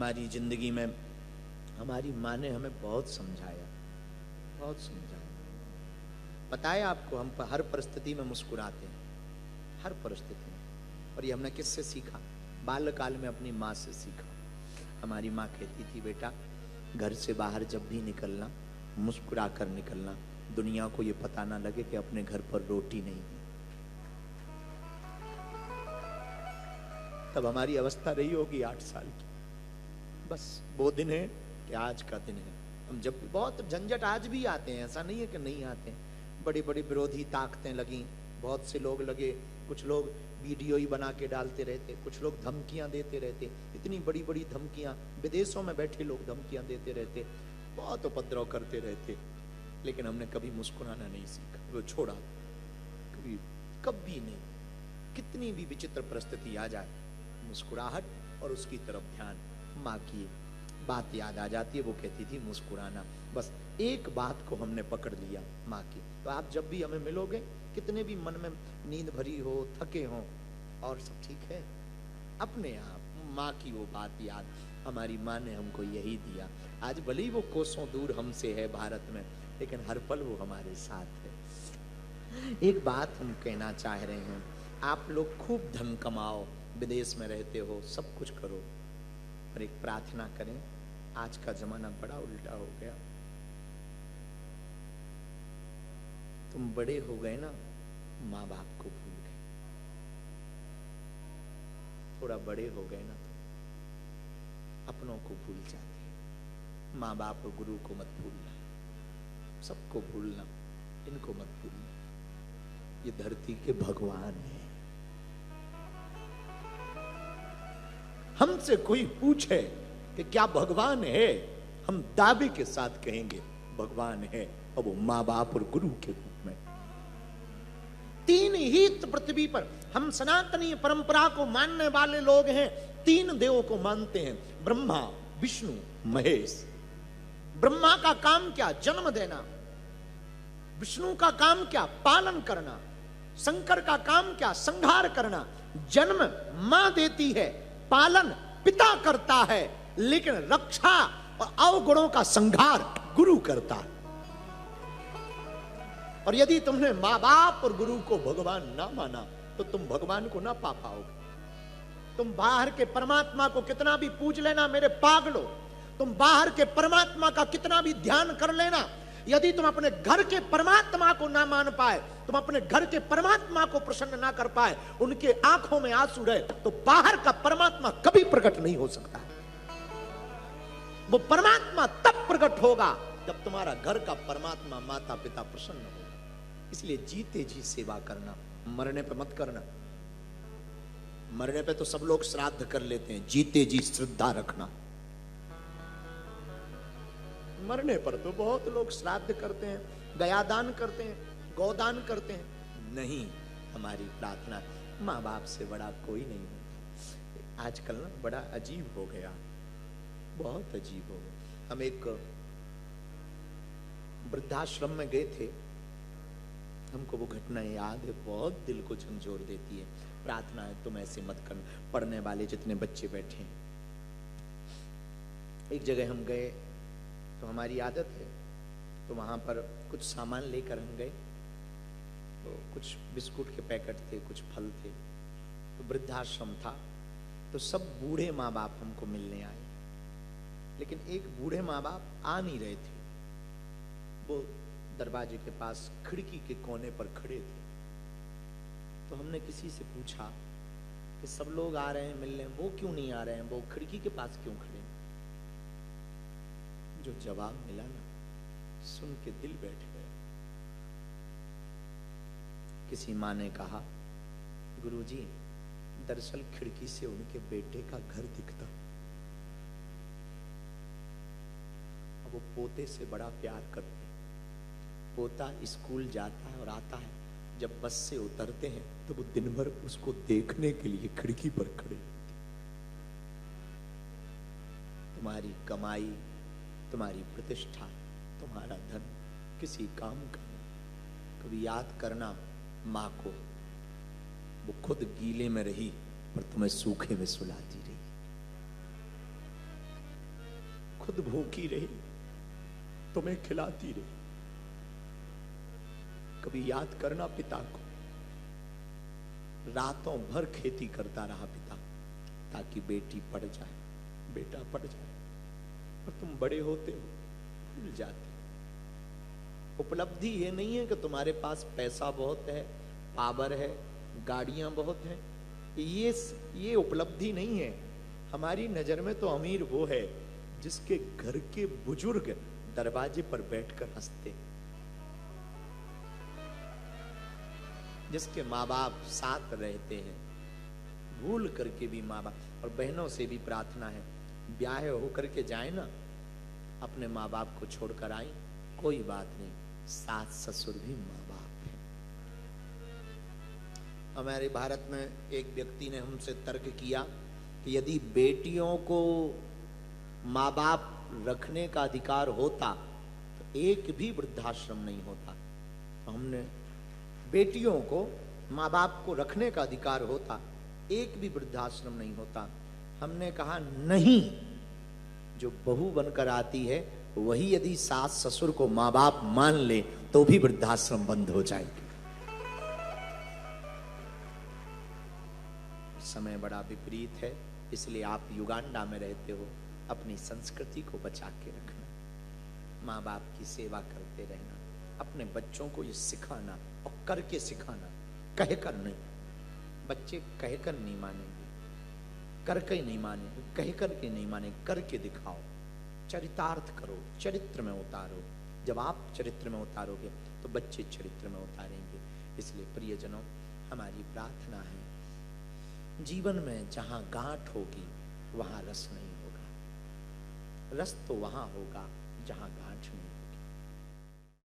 हमारी जिंदगी में हमारी माँ ने हमें बहुत समझाया, बहुत समझाया। पता है आपको, हम हर परिस्थिति में मुस्कुराते हैं, हर परिस्थिति में। और ये हमने किससे सीखा? बाल्यकाल में अपनी माँ से सीखा। हमारी माँ कहती थी, बेटा घर से बाहर जब भी निकलना मुस्कुरा कर निकलना, दुनिया को ये पता ना लगे कि अपने घर पर रोटी नहीं है। तब हमारी अवस्था रही होगी 8 साल की। बस वो दिन है कि आज का दिन है। हम जब बहुत झंझट आज भी आते हैं, ऐसा नहीं है कि नहीं आते हैं। बड़ी बड़ी विरोधी ताकतें लगी, बहुत से लोग लगे, कुछ लोग वीडियो ही बना के डालते रहते, कुछ लोग धमकियां देते रहते, इतनी बड़ी बड़ी धमकियां, विदेशों में बैठे लोग धमकियां देते रहते, बहुत उपद्रव करते रहते। लेकिन हमने कभी मुस्कुराना नहीं सीखा, वो छोड़ा कभी, कभी नहीं। कितनी भी विचित्र परिस्थिति आ जाए, मुस्कुराहट और उसकी तरफ ध्यान। माँ की बात याद आ जाती है, वो कहती थी मुस्कुराना। बस एक बात को हमने पकड़ लिया माँ की। तो आप जब भी हमें मिलोगे, कितने भी मन में नींद भरी हो, थके हो, और सब ठीक है, अपने आप माँ की वो बात याद। हमारी माँ ने हमको यही दिया। आज भले ही वो कोसों दूर हमसे है भारत में, लेकिन हर पल वो हमारे साथ है। एक बात हम कहना चाह रहे हैं, आप लोग खूब धन कमाओ, विदेश में रहते हो, सब कुछ करो, पर एक प्रार्थना करें, आज का जमाना बड़ा उल्टा हो गया। तुम बड़े हो गए ना, माँ बाप को भूल गए। थोड़ा बड़े हो गए ना तो अपनों को भूल जाते। माँ बाप और गुरु को मत भूलना, सबको भूलना, इनको मत भूलना। ये धरती के भगवान है। हमसे कोई पूछे कि क्या भगवान है, हम दावे के साथ कहेंगे भगवान है, और वो माँ बाप और गुरु के रूप में। 3 ही पृथ्वी पर हम सनातनी परंपरा को मानने वाले लोग हैं। 3 देवों को मानते हैं, ब्रह्मा, विष्णु, महेश। ब्रह्मा का काम क्या? जन्म देना। विष्णु का काम क्या? पालन करना। शंकर का काम क्या? संहार करना। जन्म मां देती है, पालन पिता करता है, लेकिन रक्षा और अवगुणों का संहार गुरु करता है। और यदि तुमने माँ बाप और गुरु को भगवान ना माना, तो तुम भगवान को ना पा पाओगे। तुम बाहर के परमात्मा को कितना भी पूज लेना मेरे पागलो, तुम बाहर के परमात्मा का कितना भी ध्यान कर लेना, यदि तुम अपने घर के परमात्मा को ना मान पाए, तुम अपने घर के परमात्मा को प्रसन्न ना कर पाए, उनके आंखों में आंसू रहे, तो बाहर का परमात्मा कभी प्रकट नहीं हो सकता। वो परमात्मा तब प्रकट होगा जब तुम्हारा घर का परमात्मा, माता पिता प्रसन्न होगा। इसलिए जीते जी सेवा करना, मरने पे मत करना। मरने पे तो सब लोग श्राद्ध कर लेते हैं, जीते जी श्रद्धा रखना। मरने पर तो बहुत लोग श्राद्ध करते हैं, गयादान करते हैं, गौदान करते हैं। नहीं, हमारी प्रार्थना, माँ बाप से बड़ा कोई नहीं होता। आजकल ना बड़ा अजीब हो गया, बहुत अजीब हो गया। हम एक वृद्धाश्रम में गए थे, हमको वो घटना याद है, बहुत दिल को झंझोर देती है। प्रार्थना है तुम ऐसे मत करना। पढ़ने वाले जितने बच्चे बैठे हैं, एक जगह हम गए तो हमारी आदत है, तो वहां पर कुछ सामान लेकर हम गए, तो कुछ बिस्कुट के पैकेट थे, कुछ फल थे। तो वृद्धाश्रम था, तो सब बूढ़े माँ बाप हमको मिलने आए, लेकिन एक बूढ़े माँ बाप आ नहीं रहे थे। वो दरवाजे के पास खिड़की के कोने पर खड़े थे। तो हमने किसी से पूछा कि सब लोग आ रहे हैं मिलने, वो क्यों नहीं आ रहे हैं, वो खिड़की के पास क्यों खड़े हैं? जो जवाब मिला ना, सुन के दिल बैठ गया। किसी माँ ने कहा, गुरुजी दरअसल खिड़की से उनके बेटे का घर दिखता, अब वो पोते से बड़ा प्यार करते हैं। पोता स्कूल जाता है और आता है, जब बस से उतरते हैं तो वो दिन भर उसको देखने के लिए खिड़की पर खड़े होते। तुम्हारी कमाई, तुम्हारी प्रतिष्ठा, तुम्हारा धन किसी काम का नहीं। कभी याद करना माँ को, वो खुद गीले में रही पर तुम्हें सूखे में सुलाती रही। खुद भूखी रही, तुम्हें खिलाती रही। कभी याद करना पिता को। रातों भर खेती करता रहा पिता, ताकि बेटी पढ़ जाए, बेटा पढ़ जाए, और तुम बड़े होते हो, भूल जाते। उपलब्धि ये नहीं है कि तुम्हारे पास पैसा बहुत है, पावर है, गाड़ियां बहुत हैं। ये उपलब्धि नहीं है। हमारी नजर में तो अमीर वो है जिसके घर के बुजुर्ग दरवाजे पर बैठकर हंसते, जिसके माँ बाप साथ रहते हैं, भूल करके भी माँ बाप। और बहनों से भी प्रार्थना है, ब्याह होकर के जाए ना, अपने माँ बाप को छोड़कर आई, कोई बात नहीं, सास ससुर भी माँ बाप है। हमारे भारत में एक व्यक्ति ने हमसे तर्क किया कि यदि बेटियों को माँ बाप रखने का अधिकार होता तो एक भी वृद्धाश्रम नहीं होता। तो हमने, बेटियों को माँ बाप को रखने का अधिकार होता, एक भी वृद्धाश्रम नहीं होता। हमने कहा नहीं, जो बहू बनकर आती है वही यदि सास ससुर को माँ बाप मान ले तो भी वृद्धाश्रम बंद हो जाएंगे। समय बड़ा विपरीत है, इसलिए आप युगांडा में रहते हो, अपनी संस्कृति को बचा के रखना, माँ बाप की सेवा करते रहना, अपने बच्चों को ये सिखाना और करके सिखाना, कहकर नहीं। बच्चे कहकर नहीं मानेंगे, करके नहीं मानेंगे, कहकर के नहीं मानेंगे, करके दिखाओ, चरितार्थ करो, चरित्र में उतारो। जब आप चरित्र में उतारोगे तो बच्चे चरित्र में उतारेंगे। इसलिए प्रियजनों, हमारी प्रार्थना है, जीवन में जहां गांठ होगी वहां रस नहीं होगा, रस तो वहां होगा जहां गांठ नहीं होगी।